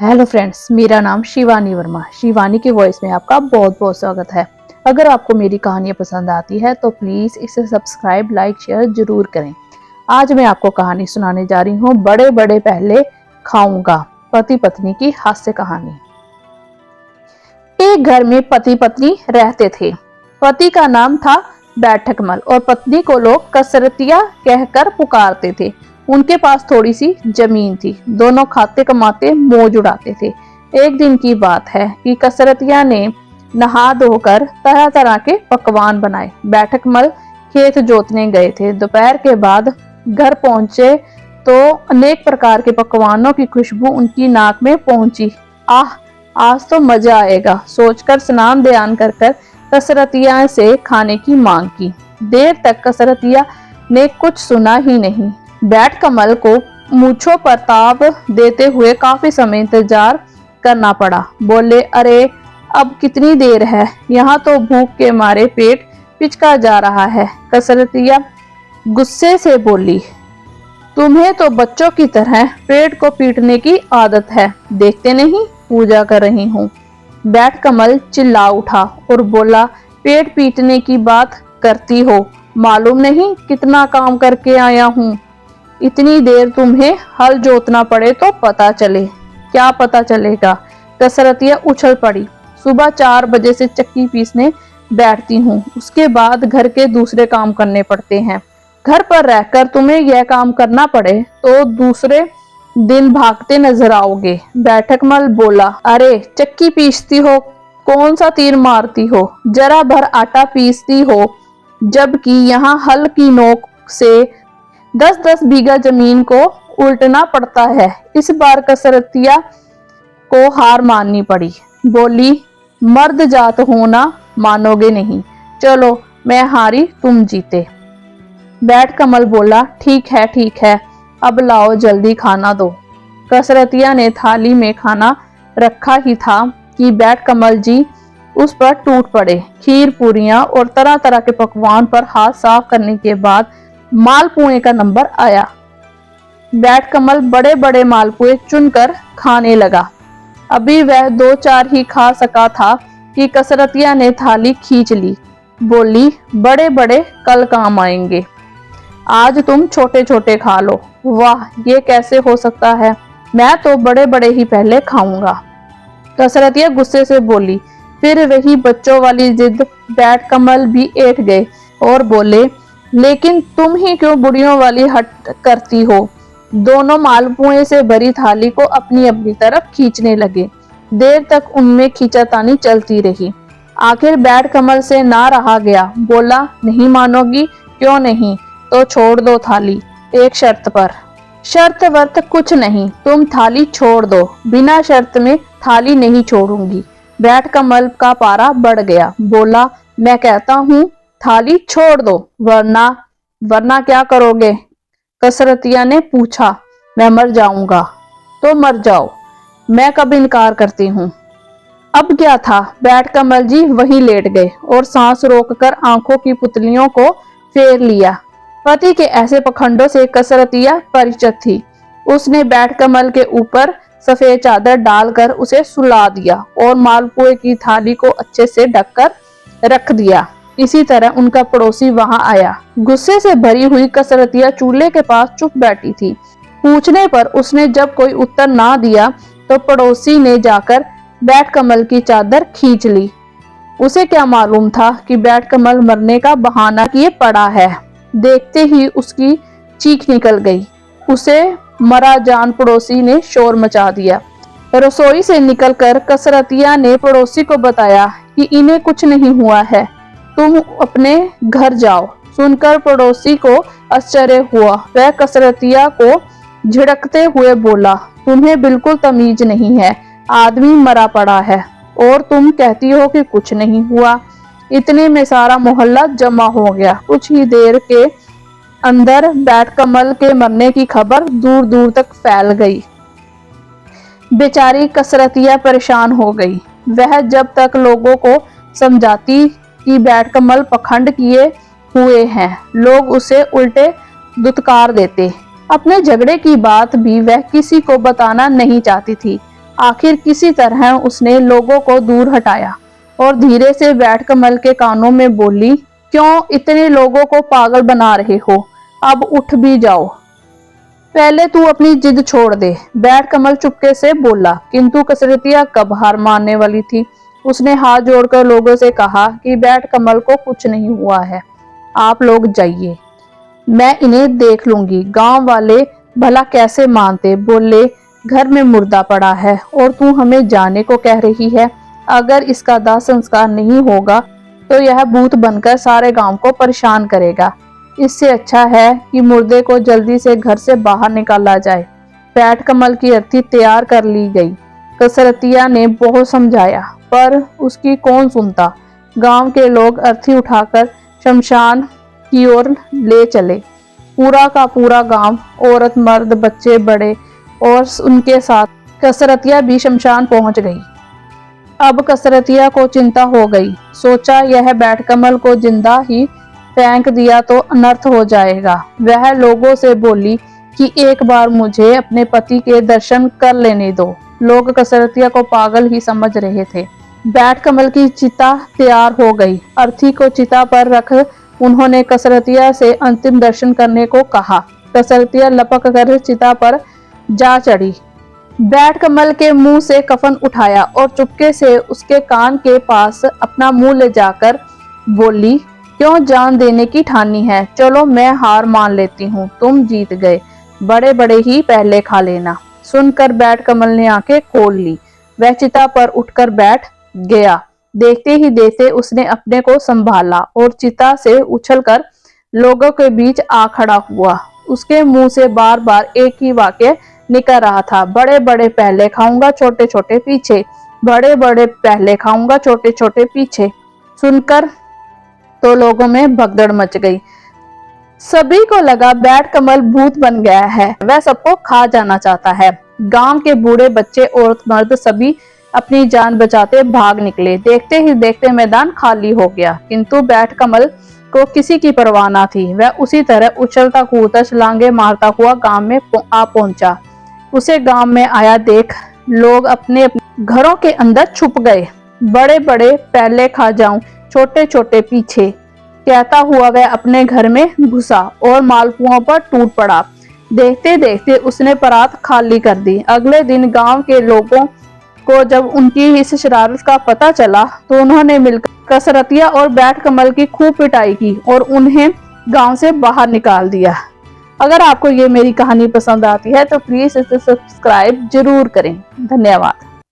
Hello friends, मेरा नाम शिवानी वर्मा। शिवानी की वॉइस में आपका बहुत बहुत स्वागत है। अगर आपको मेरी कहानियाँ पसंद आती है तो प्लीज़ इसे सब्सक्राइब, लाइक, शेयर जरूर करें। आज मैं आपको कहानी सुनाने जा रही हूँ बड़े बड़े पहले खाऊंगा, पति पत्नी की हास्य कहानी। एक घर में पति पत्नी रहते थे। पति का नाम था बैठकमल और पत्नी को लोग कसरतिया कहकर पुकारते थे। उनके पास थोड़ी सी जमीन थी। दोनों खाते कमाते मौज उड़ाते थे। एक दिन की बात है कि कसरतिया ने नहा धोकर तरह तरह के पकवान बनाए। बैठकमल खेत जोतने गए थे। दोपहर के बाद घर पहुंचे तो अनेक प्रकार के पकवानों की खुशबू उनकी नाक में पहुंची। आह, आज तो मजा आएगा सोचकर स्नान ध्यान कर कसरतिया से खाने की मांग की। देर तक कसरतिया ने कुछ सुना ही नहीं। बैठकमल को मूंछों पर ताव देते हुए काफी समय इंतजार करना पड़ा। बोले, अरे अब कितनी देर है, यहाँ तो भूख के मारे पेट पिचका जा रहा है। कसरतिया गुस्से से बोली, तुम्हें तो बच्चों की तरह पेट को पीटने की आदत है, देखते नहीं पूजा कर रही हूँ। बैठकमल चिल्ला उठा और बोला, पेट पीटने की बात करती हो, मालूम नहीं कितना काम करके आया हूँ। इतनी देर तुम्हें हल जोतना पड़े तो पता चले। क्या पता चलेगा? कसरतिया उछल पड़ी। सुबह 4 बजे से चक्की पीसने बैठती हूँ, उसके बाद घर के दूसरे काम करने पड़ते हैं। घर पर रहकर तुम्हें यह काम करना पड़े तो दूसरे दिन भागते नजर आओगे। बैठकमल बोला, अरे चक्की पीसती हो, कौन सा तीर मारती हो, जरा भर आटा पीसती हो, जबकि यहाँ हल की नोक से 10-10 बीघा जमीन को उल्टना पड़ता है। इस बार कसरतिया को हार माननी पड़ी। बोली, मर्द जात होना मानोगे नहीं, चलो मैं हारी तुम जीते। बैठकमल बोला, ठीक है, अब लाओ जल्दी खाना दो। कसरतिया ने थाली में खाना रखा ही था कि बैठकमल जी उस पर टूट पड़े। खीर, पूरियां और तरह तरह के पकवान पर हाथ साफ करने के बाद मालपुए का नंबर आया। बैठकमल बड़े बड़े मालपुए चुनकर खाने लगा। अभी वह 2-4 ही खा सका था कि कसरतिया ने थाली खींच ली। बोली, बड़े बड़े कल काम आएंगे, आज तुम छोटे छोटे खा लो। वाह, ये कैसे हो सकता है, मैं तो बड़े बड़े ही पहले खाऊंगा। कसरतिया गुस्से से बोली। फिर वही बच्चों वाली जिद। बैठकमल भी ऐठ गए और बोले, लेकिन तुम ही क्यों बुढ़ियों वाली हट करती हो। दोनों मालपुए से भरी थाली को अपनी अपनी तरफ खींचने लगे। देर तक उनमें खींचातानी चलती रही। आखिर बैठकमल से ना रहा गया। बोला, नहीं मानोगी? क्यों नहीं, तो छोड़ दो थाली, एक शर्त पर। शर्त वर्त कुछ नहीं, तुम थाली छोड़ दो। बिना शर्त में थाली नहीं छोड़ूंगी। बैठकमल का पारा बढ़ गया। बोला, मैं कहता हूँ थाली छोड़ दो, वरना क्या करोगे? कसरतिया ने पूछा। मैं मर जाऊंगा। तो मर जाओ, मैं कब इनकार करती हूँ। अब क्या था, बैठकमल जी वहीं लेट गए और सांस रोककर आंखों की पुतलियों को फेर लिया। पति के ऐसे पखंडों से कसरतिया परिचित थी। उसने बैठकमल के ऊपर सफेद चादर डालकर उसे सुला दिया और मालपुए की थाली को अच्छे से ढककर रख दिया। इसी तरह उनका पड़ोसी वहां आया। गुस्से से भरी हुई कसरतिया चूल्हे के पास चुप बैठी थी। पूछने पर उसने जब कोई उत्तर ना दिया तो पड़ोसी ने जाकर बैठकमल की चादर खींच ली। उसे क्या मालूम था कि बैठकमल मरने का बहाना किए पड़ा है। देखते ही उसकी चीख निकल गई। उसे मरा जान पड़ोसी ने शोर मचा दिया। रसोई से निकलकर कसरतिया ने पड़ोसी को बताया कि इन्हें कुछ नहीं हुआ है, तुम अपने घर जाओ। सुनकर पड़ोसी को आश्चर्य हुआ। वह कसरतिया को झिड़कते हुए बोला, तुम्हें बिल्कुल तमीज नहीं है, आदमी मरा पड़ा है और तुम कहती हो कि कुछ नहीं हुआ। इतने में सारा मोहल्ला जमा हो गया। कुछ ही देर के अंदर बैठकमल के मरने की खबर दूर दूर तक फैल गई। बेचारी कसरतिया परेशान हो गई। वह जब तक लोगों को समझाती कि बैठकमल पखंड किए हुए हैं, लोग उसे उल्टे दुत्कार देते। अपने झगड़े की बात भी वह किसी को बताना नहीं चाहती थी। आखिर किसी तरह उसने लोगों को दूर हटाया और धीरे से बैठ कमल के कानों में बोली, क्यों इतने लोगों को पागल बना रहे हो, अब उठ भी जाओ, पहले तू अपनी जिद छोड़ दे। बैठ कमल चुपके से बोला, किंतु कसरतिया कब हार मानने वाली थी। उसने हाथ जोड़कर लोगों से कहा कि बैठ कमल को कुछ नहीं हुआ है, आप लोग जाइए, मैं इन्हें देख लूंगी। गांव वाले भला कैसे मानते, बोले घर में मुर्दा पड़ा है और तू हमें जाने को कह रही है। अगर इसका दाह संस्कार नहीं होगा तो यह भूत बनकर सारे गांव को परेशान करेगा। इससे अच्छा है कि मुर्दे को जल्दी से घर से बाहर निकाला जाए। बैठ कमल की अर्थी तैयार कर ली गई। कसरतिया ने बहुत समझाया पर उसकी कौन सुनता। गांव के लोग अर्थी उठाकर शमशान की ओर ले चले। पूरा का पूरा गांव, औरत मर्द बच्चे बड़े और उनके साथ कसरतिया भी शमशान पहुंच गई। अब कसरतिया को चिंता हो गई। सोचा यह बैठ कमल को जिंदा ही फेंक दिया तो अनर्थ हो जाएगा। वह लोगों से बोली कि एक बार मुझे अपने पति के दर्शन कर लेने दो। लोग कसरतिया को पागल ही समझ रहे थे। बैठ कमल की चिता तैयार हो गई। अर्थी को चिता पर रख उन्होंने कसरतिया से अंतिम दर्शन करने को कहा। कसरतिया लपक कर चिता पर जा चढ़ी। बैठ कमल के मुंह से कफन उठाया और चुपके से उसके कान के पास अपना मुंह ले जाकर बोली, क्यों जान देने की ठानी है, चलो मैं हार मान लेती हूँ, तुम जीत गए, बड़े बड़े ही पहले खा लेना। सुनकर बैठ कमल ने आंखें खोल ली। वह चिता पर उठकर बैठ गया। देखते ही देखते उसने अपने को संभाला और चिता से उछलकर लोगों के बीच आ खड़ा हुआ। उसके मुंह से बार बार एक ही वाक्य निकल रहा था, बड़े बड़े पहले खाऊंगा, छोटे छोटे पीछे, बड़े बड़े पहले खाऊंगा, छोटे छोटे पीछे। सुनकर तो लोगों में भगदड़ मच गई। सभी को लगा बैठ कमल भूत बन गया है, वह सबको खा जाना चाहता है। गांव के बूढ़े बच्चे औरत मर्द सभी अपनी जान बचाते भाग निकले। देखते ही देखते मैदान खाली हो गया, किंतु बैठ कमल को किसी की परवाह न थी। वह उसी तरह उछलता कूदता छलांगे मारता हुआ गांव में आ पहुंचा। उसे गांव में आया देख लोग अपने अपने घरों के अंदर छुप गए। बड़े बड़े पहले खा जाऊं, छोटे छोटे पीछे, कहता हुआ वह अपने घर में घुसा और मालपुओं पर टूट पड़ा। देखते देखते उसने परात खाली कर दी। अगले दिन गांव के लोगों को जब उनकी इस शरारत का पता चला तो उन्होंने मिलकर कसरतिया और बैठ कमल की खूब पिटाई की और उन्हें गांव से बाहर निकाल दिया। अगर आपको ये मेरी कहानी पसंद आती है तो प्लीज इसे सब्सक्राइब जरूर करें। धन्यवाद।